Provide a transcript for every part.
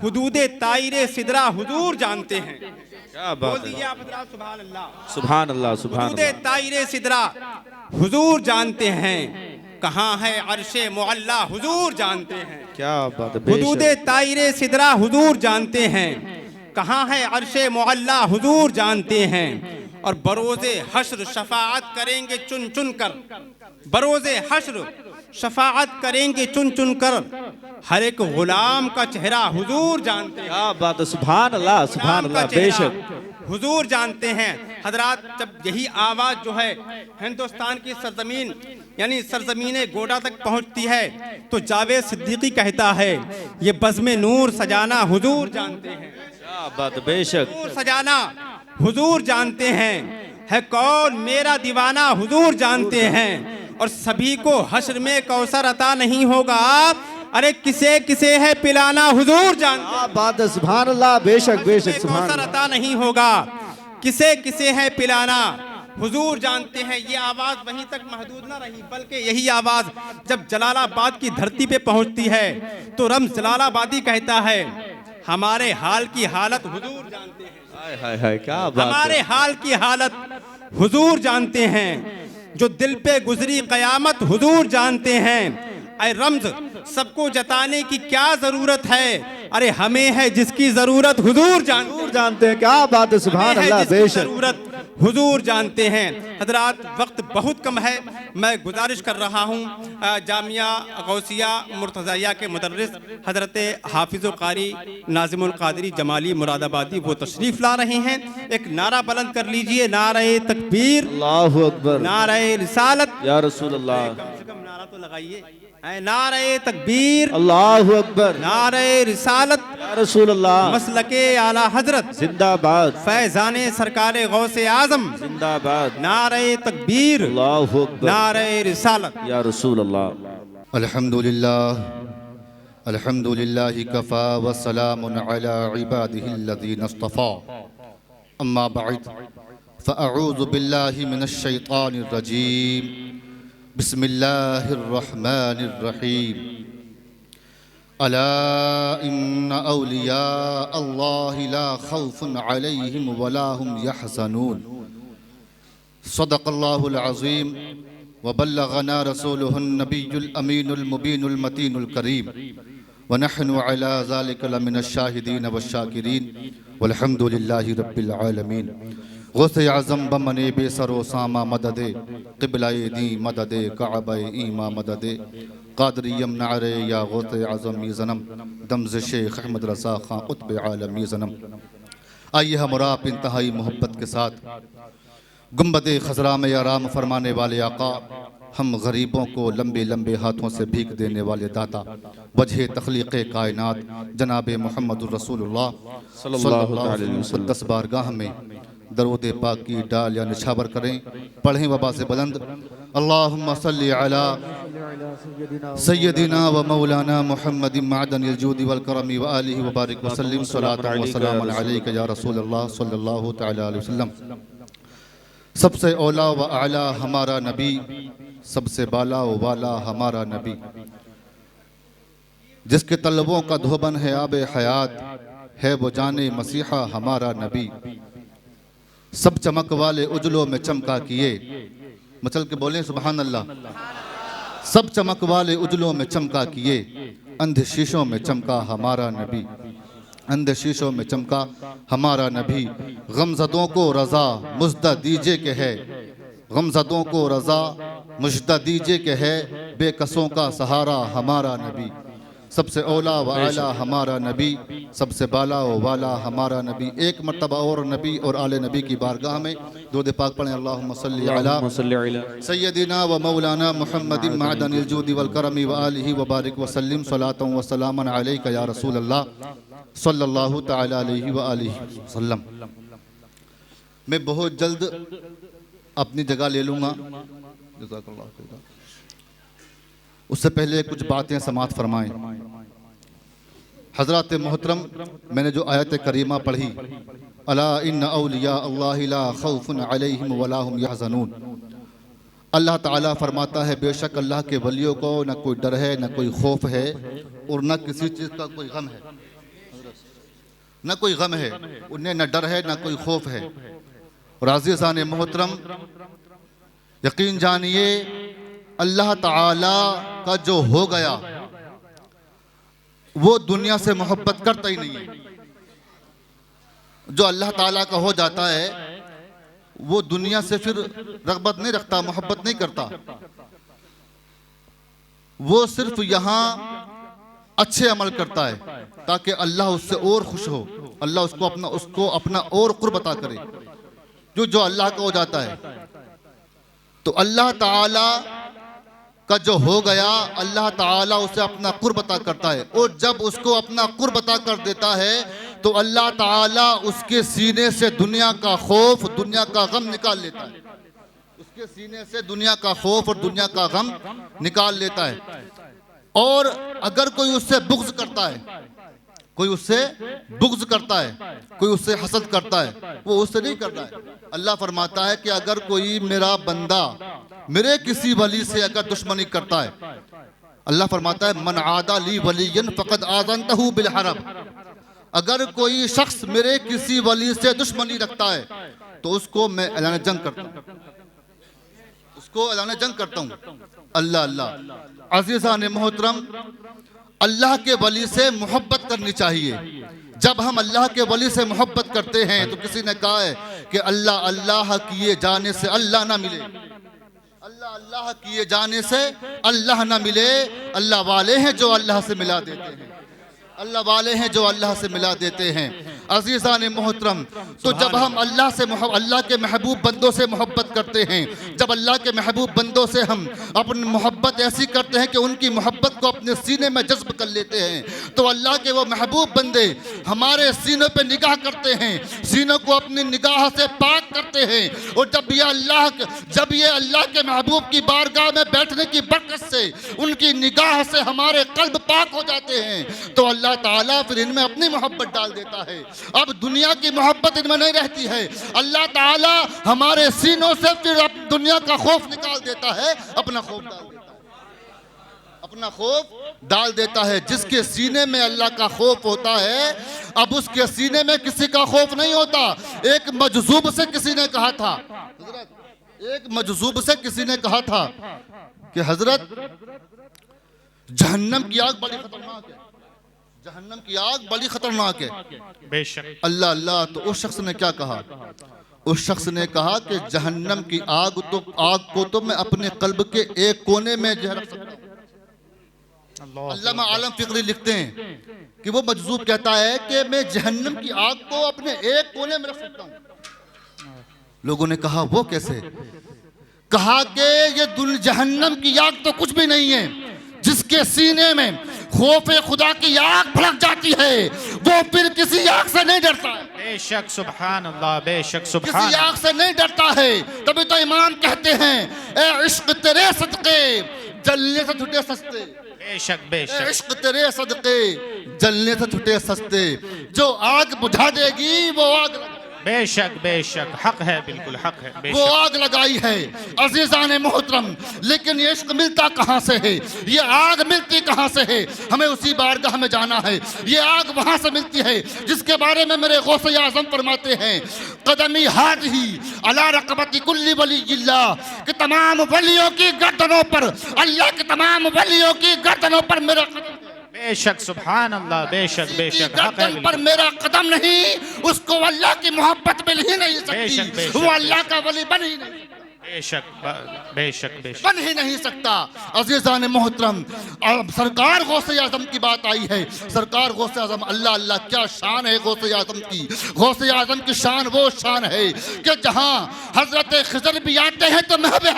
हुदूदे तायरे सिदरा हुजूर जानते हैं। क्या बोल बात दीजिए है। आप हज़रात, सुभान अल्लाह। सुभान अल्लाह, सुभान हुदूदे अल्लाह। तायरे सिदरा हुजूर जानते हैं, कहाँ है अर्शे मुअल्ला हुजूर जानते हैं। क्या बात है, हुदूदे बेशक। तायरे सिदरा हुजूर जानते हैं, कहाँ है अर्शे मुअल्ला हुजूर जानते हैं। और बरोज़े हश्र शफाअत करेंगे चुन चुन कर, बरोज़े हश्र शफाअत करेंगे चुन चुन कर, हर एक गुलाम का चेहरा हुजूर जानते हैं। क्या बात है, सुभान अल्लाह, सुभान गुलाम का अल्लाह, चेहरा बेशक। हुजूर जानते हैं। हजरात, जब यही आवाज़ जो है हिंदुस्तान की सरजमीन यानी सरजमीन गोडा तक पहुंचती है तो जावेद सिद्दीकी कहता है, ये बज़्म नूर सजाना हुजूर जानते हैं। क्या बात है, बेशक। नूर सजाना हुजूर जानते हैं, है कौन मेरा दीवाना हुजूर जानते हैं। और सभी को हश्र में कौसर अता नहीं होगा, अरे किसे किसे है पिलाना हुजूर जानते हैं। क्या बात है, सुभान अल्लाह, बेशक बेशक, सुभान कौसर अल्लाह। अता नहीं होगा, किसे किसे है पिलाना हुजूर जानते हैं। ये आवाज़ वहीं तक महदूद ना रही, बल्कि यही आवाज़ जब जलालाबाद की धरती पे पहुंचती है तो रम्ज़ जलालाबादी कहता है, हमारे हाल की हालत हुजूर जानते हैं। हाय हाय हाय, क्या बात हमारे है। हाल की हालत हुजूर जानते हैं, जो दिल पे गुजरी कयामत हुजूर जानते हैं। ऐ रम्ज़, सबको जताने की क्या जरूरत है, अरे हमें है जिसकी जरूरत हुजूर जानते हैं। क्या बात है, सुभान अल्लाह, बेशक। जरूरत हुजूर जानते हैं। हजरात, वक्त बहुत कम है, मैं गुजारिश कर रहा हूँ जामिया गौसिया मुर्तज़ाइया के मुदर्रिस हजरत हाफिज़ कारी नाज़िमुल क़ादरी जमाली मुरादाबादी वो तशरीफ़ ला रहे हैं। एक नारा बुलंद कर लीजिए, नारे तकबीर, अल्लाहु अकबर, नारे रिसालत। या रसूल अल्लाह। कम से कम नारा तो लगाइए, नारे तकबीर, अल्लाहु अकबर, नारे रिसालत, या रसूल अल्लाह। मसलके आला हजरत जिंदाबाद, फैजाने सरकारे गौसे आजम, जिंदाबाद। नारे तकबीर, अल्लाहु अकबर, नारे रिसालत। या रसूल अल्लाह। अल्हम्दुलिल्लाह, अल्हम्दुलिल्लाहि कफ़ा व सलामुन अला इबादिहिल्लज़ीना इस्तफ़ा, अम्मा बअद, फ़अऊज़ु बिल्लाहि मिनश शैतानिर रजीम, बिस्मिल्लाहिर रहमानिर रहीम। अला इन्ना औलिया अल्लाहि ला खौफुन अलैहिम वला हुम यहज़नून। सदक़ल्लाहुल अज़ीम व बल्लगना रसूलुहुन नबियुल अमीनुल मुबीनुल मतीनुल करीम व नहनु अला ज़ालिका लमिनश शाहिदीन वश्शाकिरीन वल्हम्दुलिल्लाहि रब्बिल आलमीन। गौसे आज़म बमने बेसरो सामा मददे, क़िबलाए दी मददे, काबाए ईमा मददे, क़ादरियम नारे या गौसे आज़म मीज़नम, दमज़ शेख अहमद रज़ा ख़ां क़ुत्ब आलम मीज़नम। आइए हम और आप इंतहाई मोहब्बत के साथ गुंबदे खज़रा में आराम फरमाने वाले आका, हम गरीबों को लंबे लंबे हाथों से भीख देने वाले दाता, वजह तख्लीक़ कायनात जनाब मुहम्मदुर रसूलुल्लाह सल्लल्लाहु अलैहि वसल्लम 10 बारगाह में दरूद पाक की डाल या निछावर करें। पढ़ें वबा से बुलंद, अल्लाहुम्मा सल्ली अला सय्यदिना व मौलाना मुहम्मदिन मअदनिल जूदि वल करमी व आलिहि व बारिक व सल्लिम सलातन व सलामन अलैका या रसूलल्लाह सल्लल्लाहु तआला अलैहि वसल्लम। सबसे औला व आला हमारा नबी, सबसे बाला व वाला हमारा नबी, जिसके तलबों का धोबन है आब हयात, है वो जाने मसीहा हमारा नबी। सब चमक वाले उजलों में चमका किए, मचल के बोलें सुभान अल्लाह। सब चमक वाले उजलों में चमका किए, अंधे शीशों में चमका हमारा नबी, अंधे शीशों में चमका हमारा नबी। गमज़दों को रज़ा मुज़दा दीजिए के है, गमज़दों को रज़ा मुज़दा दीजिए के है, बेकसों का सहारा हमारा नबी। सबसे औला व आला हमारा नबी, सबसे बाला व वाला हमारा नबी। एक मरतबा और नबी और आले नबी की बारगाह में दुरूद पाक पढ़ें। अल्लाहुम्मा सल्ली अला सय्यदिना व मौलाना मुहम्मदिन मअदनिल जूदि वल करमी व आलिहि व बारिक व सल्लिम सलातन व सलामन अलैका या रसूल अल्लाह सल्लल्लाहु तआला अलैहि व आलिहि वसल्लम। मैं बहुत जल्द अपनी जगह ले लूँगा, जज़ाकल्लाह खैर। उससे पहले कुछ बातें समाअत फरमाएं। हज़रात मोहतरम, मैंने जो आयत करीमा पढ़ी, अला इन्ना औलिया अल्लाहि ला खौफुन अलैहिम वला हुम यहज़नून, अल्लाह ताला फरमाता है बेशक अल्लाह के वलियों को न कोई डर है, न कोई खौफ है और न किसी चीज़ का कोई गम है। न कोई गम है उन्हें, न डर है, न कोई खौफ है। और अज़ीज़ान मोहतरम, यकीन जानिए अल्लाह ताला का जो हो गया वो दुनिया से मोहब्बत करता ही नहीं है। जो अल्लाह ताला का हो जाता है वो दुनिया से फिर रग़बत नहीं रखता, मोहब्बत नहीं करता। वो सिर्फ यहाँ अच्छे अमल करता है ताकि अल्लाह उससे और खुश हो, अल्लाह उसको अपना और कुर्ब अता करे। जो अल्लाह का हो जाता है तो अल्लाह ताला का जो हो गया, अल्लाह ताला उसे अपना कुर्ब अता करता है। और जब उसको अपना कुर्ब अता कर देता है तो अल्लाह ताला उसके सीने से दुनिया का खौफ, दुनिया का गम निकाल लेता है। उसके सीने से दुनिया का खौफ और दुनिया का गम निकाल लेता है। और अगर कोई उससे बुग़्ज़ करता है, कोई उससे बुग़्ज़ करता है, कोई उससे हसद करता है, वो उससे नहीं करता है। अल्लाह फरमाता है कि अगर कोई मेरा बंदा मेरे किसी वली से अगर दुश्मनी करता है, अल्लाह फरमाता है मन आदा ली वलियन फ़क़द आज़नतहू बिल हरब। अगर कोई शख्स मेरे किसी वली से दुश्मनी रखता है तो उसको मैं ऐलान जंग करता हूँ, उसको ऐलान जंग करता हूँ। अल्लाह अल्लाह। अज़ीज़ान मोहतरम, अल्लाह के वली से मोहब्बत करनी चाहिए। जब हम अल्लाह के वली से मोहब्बत करते हैं तो किसी ने कहा है कि अल्लाह अल्लाह किए जाने से अल्लाह ना मिले, अल्लाह अल्लाह किए जाने से अल्लाह ना मिले। अल्लाह वाले हैं जो अल्लाह से मिला देते हैं, अल्लाह वाले हैं जो अल्लाह से मिला देते हैं। अज़ीज़ान मोहतरम, तो जब हम अल्लाह के महबूब बंदों से मोहब्बत करते हैं, जब अल्लाह के महबूब बंदों से हम अपनी मोहब्बत ऐसी करते हैं कि उनकी मोहब्बत को अपने सीने में जज्ब कर लेते हैं, तो अल्लाह के वो महबूब बंदे हमारे सीनों पे निगाह करते हैं, सीनों को अपनी निगाह से पाक करते हैं। और जब ये अल्लाह के महबूब की बारगाह में बैठने की बरकत से उनकी निगाह से हमारे कल्ब पाक हो जाते हैं तो अल्लाह ताला फिर इनमें अपनी मोहब्बत डाल देता है। अब दुनिया की मोहब्बत इनमें नहीं रहती है। अल्लाह ताला हमारे सीनों से फिर दुनिया का खौफ निकाल देता है, अपना खौफ डाल देता है, अपना खौफ डाल देता है। जिसके सीने में अल्लाह का खौफ होता है, अब उसके सीने में किसी का खौफ नहीं होता। एक मजजूब से किसी ने कहा था, एक मजजूब से किसी ने कहा था कि हजरत जहन्नम की आग बड़ी खतरनाक है, जहन्नम की आग बड़ी खतरनाक है। बेशक। अल्लाह अल्लाह। तो उस शख्स ने क्या कहा? उस शख्स ने कहा कि जहन्नम की आग को तो मैं अपने कल्ब के एक कोने में जो रख सकता हूं। अल्लामा आलम फिक्री लिखते हैं कि वो मजजूब कहता है कि मैं जहन्नम की आग को अपने एक कोने में रख सकता हूं। लोगों ने कहा वो कैसे? कहा कि ये जहन्नम की आग तो कुछ भी नहीं है, जिसके सीने में खौफे खुदा की आग भड़क जाती है वो फिर किसी आग से नहीं डरता है। बेशक सुभान अल्लाह, बेशक सुभान। किसी आग से नहीं डरता है। तभी तो इमाम कहते हैं ए इश्क तेरे सदके जलने से छुटे सस्ते। बेशक बेशक। इश्क तेरे सदके जलने से छुटे सस्ते। जो आग बुझा देगी वो आग, बेशक बेशक, हक है, बिल्कुल हक है, बेशक। वो आग लगाई है। अज़ीज़ान मोहतरम, लेकिन ये इश्क मिलता कहाँ से है, ये आग मिलती कहाँ से है? हमें उसी बारगाह में जाना है। ये आग वहाँ से मिलती है जिसके बारे में मेरे गौसे आज़म फरमाते हैं कदमी हाज़ी अला रक़बती कुल्ली वलिय्यिल्लाह, कि तमाम वलियों की गर्दनों पर, अल्लाह के तमाम वलियों की गर्दनों पर मेरा कदम। बेशक सुभान अल्लाह, बेशक बेशक, हक है, गर्दन पर मेरा कदम नहीं, उसको अल्लाह की मोहब्बत मिल ही नहीं सकती, वो अल्लाह का वली बन ही नहीं, बेशक बेशक बेशक, बन ही नहीं सकता। अज़ीज़ान मोहतरम, सरकार गौसे आज़म की बात आई है। सरकार गौसे आज़म, अल्लाह अल्लाह, क्या शान है गौसे आज़म की। गौसे आज़म की शान वो शान है कि जहाँ हजरत खिज़र भी आते हैं तो महब,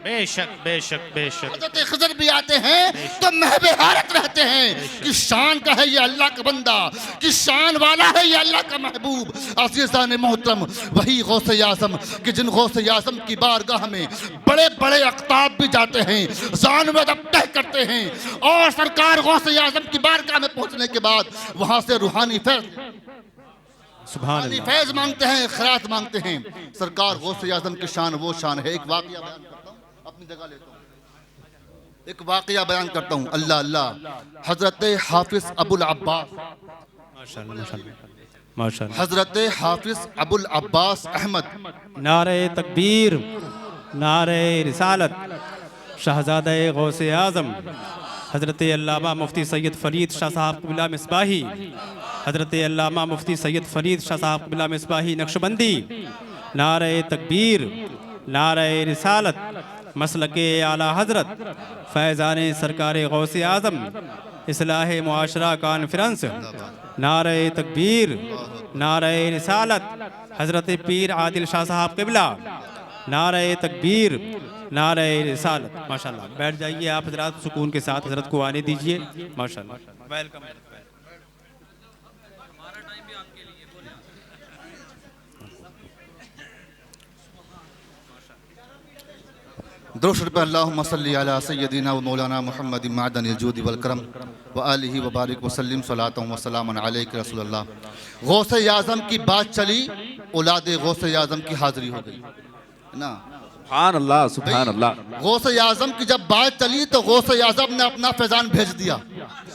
बेशक बेशक बेशक, हजरत खिज़र भी आते हैं तो महबे हारत रहते हैं कि शान का है ये अल्लाह का बंदा, कि शान वाला है ये अल्लाह का महबूब। अज़ीज़ान मोहतरम, वही गौसे आज़म कि जिन गौसे आज़म की बारगाह में बड़े बड़े अख्ताब भी जाते हैं, जान में तह करते हैं, और सरकार गौसे आज़म की बारगाह में पहुंचने के बाद वहां से रूहानी फैज़ मांगते हैं, खैरात मांगते हैं। सरकार गौसे आज़म की शान वो शान है। एक वाक़या बयान करता हूँ, अपनी जगह लेता हूँ, एक वाक़या बयान करता हूँ। अल्लाह अल्लाह। हज़रत हाफिज़ अबुल अब्बास माशाअल्लाह माशाअल्लाह माशाअल्लाह। हजरत हाफिज अबुल अब्बास अहमद, नारे तकबीर, नारे रिसालत, शहजादा गौसे आज़म हज़रत अल्लामा मुफ्ती सैयद फ़रीद शाह साहब क़िबला मिसबाही, हज़रत अल्लामा मुफ्ती सैयद फ़रीद शाह साहब क़िबला मिसबाही नक्शबंदी। नारे तकबीर, नारे रिसालत, मसलके आला हज़रत फैज़ान सरकार गौसे आज़म इस्लाह मुआशरा कॉन्फ्रेंस। नारे तकबीर, नारे रिसालत, हज़रत पीर आदिल शाह साहब क़िबला। नारे तकबीर, नारे रिसालत। माशाअल्लाह, बैठ जाइए आप हज़रात, सुकून के साथ हज़रत को आने दीजिए। माशाअल्लाह, वेलकम। दुरूद पे अल्लाहुम्मा सल्ली अला सय्यदिना व मौलाना मुहम्मद मअदनिल जूद वल करम व आलिहि व बारिक व सल्लिम सलातन व सलामन अलैका रसूलल्लाह। गौसे आज़म की बात चली, औलाद गौसे आज़म की हाज़िरी हो गई ना। सुभान अल्लाह, सुभान अल्लाह, गौसे आज़म की जब बात चली तो गौसे आज़म ने अपना फैज़ान भेज दिया।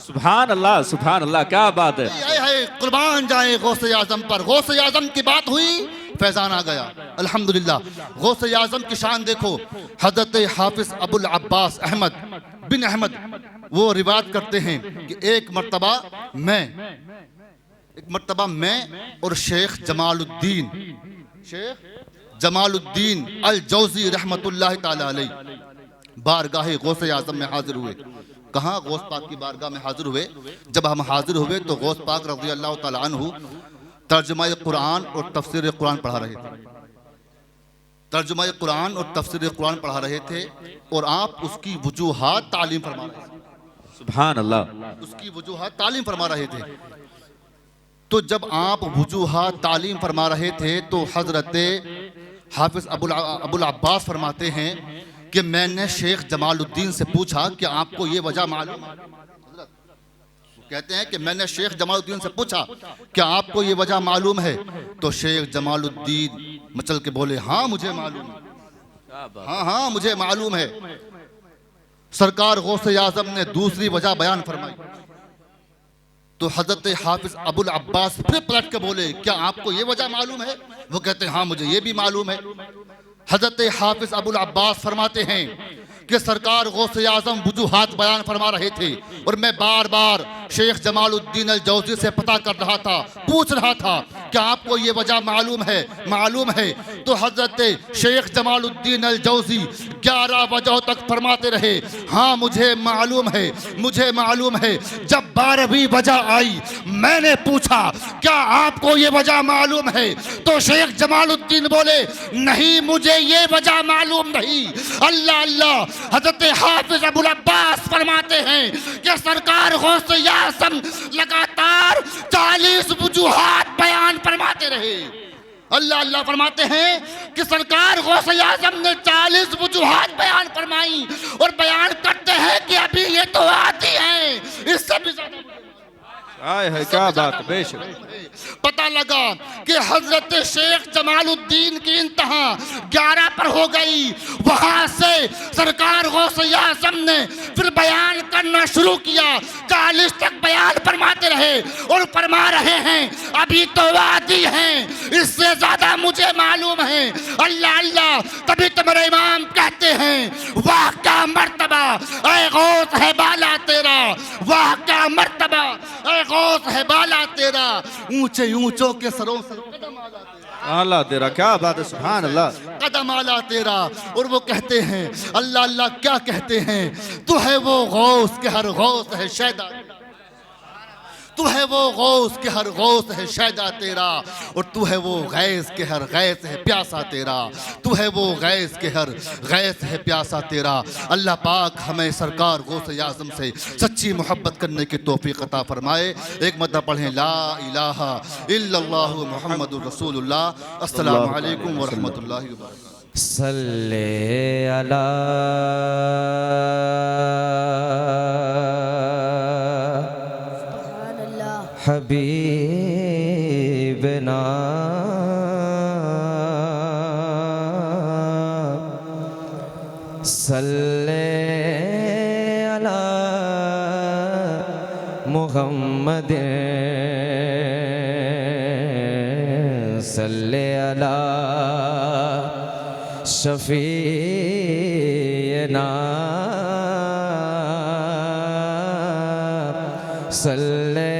सुभान अल्लाह, सुभान अल्लाह, क्या बात है। है कुर्बान जाए गौसे आज़म पर। गौसे आज़म की बात हुई, फैज़ान आ गया। अल्हम्दुलिल्लाह। गौसे आज़म की शान देखो। हज़रत हाफिज अबुल अब्बास अहमद बिन अहमद वो रिवायत करते हैं कि एक मर्तबा मैं और शेख जमालुद्दीन अल जौज़ी रहमतुल्लाह ताला अलैह बारगाहे गौसे आज़म में हाजिर हुए। कहाँ? गौस पाक की बारगाह में हाजिर हुए। जब हम हाजिर हुए तो गौस पाक रज़ी अल्लाह ताला अन्हु तर्जुमा कुरान और तफसीर कुरान पढ़ा रहे थे। तर्जुमा कुरान और तफसीर कुरान पढ़ा रहे थे और आप उसकी वजूहात तालीम फरमा रहे थे। सुभान अल्लाह, उसकी वजूहात तालीम फरमा रहे थे। तो जब आप वजूहात तालीम फरमा रहे थे तो हजरत हाफिज अबुल अब्बास फरमाते हैं कि मैंने शेख जमालुद्दीन से पूछा कि आपको ये वजह मालूम है? कहते हैं कि मैंने शेख जमालुद्दीन से पूछा क्या आपको ये वजह मालूम है? तो शेख जमालुद्दीन मचल के बोले हाँ मुझे मालूम है, हाँ मुझे मालूम है। सरकार गौसे आज़म ने दूसरी वजह बयान फरमाई तो हजरत हाफिज अबुल अब्बास फिर पलट के बोले क्या आपको ये वजह मालूम है? वो कहते हैं हाँ मुझे ये भी मालूम है। हजरत हाफिज अबुल अब्बास फरमाते हैं कि सरकार गौसे आज़म वजूहात बयान फरमा रहे थे और मैं बार बार शेख जमालुद्दीन अल जौज़ी से पता कर रहा था, पूछ रहा था क्या आपको ये वजह मालूम है? तो हजरत शेख जमालुद्दीन अल जौज़ी 11 वजह तक फरमाते रहे हाँ मुझे मालूम है। जब 12वीं वजह आई मैंने पूछा क्या आपको ये वजह मालूम है? तो शेख जमालुद्दीन बोले नहीं मुझे ये वजह मालूम नहीं। अल्लाह अल्लाह। हजरत हाफिज अबुल अब्बास फरमाते हैं कि सरकार गौसे आज़म लगातार 40 वजूहात बयान फरमाते रहे। अल्लाह अल्लाह फरमाते हैं कि सरकार गौसे आज़म ने 40 वजूहात बयान फरमाई और बयान करते हैं कि अभी ये तो आती हैं, इससे भी ज्यादा है क्या बात। बेशक पता लगा कि हजरत शेख जमालुद्दीन की इंतहा 11 पर हो गई। वहां से सरकार गौसे आज़म ने फिर बयान करना शुरू किया। 40 तक बयान फरमाते रहे और फरमा रहे हैं अभी तो वादी हैं, इससे ज्यादा मुझे मालूम है। अल्लाह अल्लाह। तभी तो मेरे इमाम कहते हैं वाह क्या मर्तबा ऐ गौस है बाला तेरा, वाह क्या मर्तबा ऐ गौस है बाला तेरा, ऊंचे ऊंचों के सरों से कदम आला तेरा, क्या बात है। सुभान अल्लाह, कदम आला तेरा। और वो कहते हैं अल्लाह अल्लाह क्या कहते हैं? तू है वो गौस के हर गौस है शैदा, तू है वो गौस के हर गौस है शैदा तेरा, और तू है वो गैस के हर गैस है प्यासा तेरा, तू है वो गैस के हर गैस है प्यासा तेरा। अल्लाह पाक हमें सरकार गौसे आज़म से सच्ची मोहब्बत करने की तौफीक अता फरमाए। एक मरतबा पढ़ें ला इलाहा इल्लल्लाहु मुहम्मदुर रसूलुल्लाह। अस्सलामु अलैकुम व रहमतुल्लाहि व बरकातुहू। सल्ले अला हबीबना सल्ले अला मुहम्मद अला शफीना सल्ले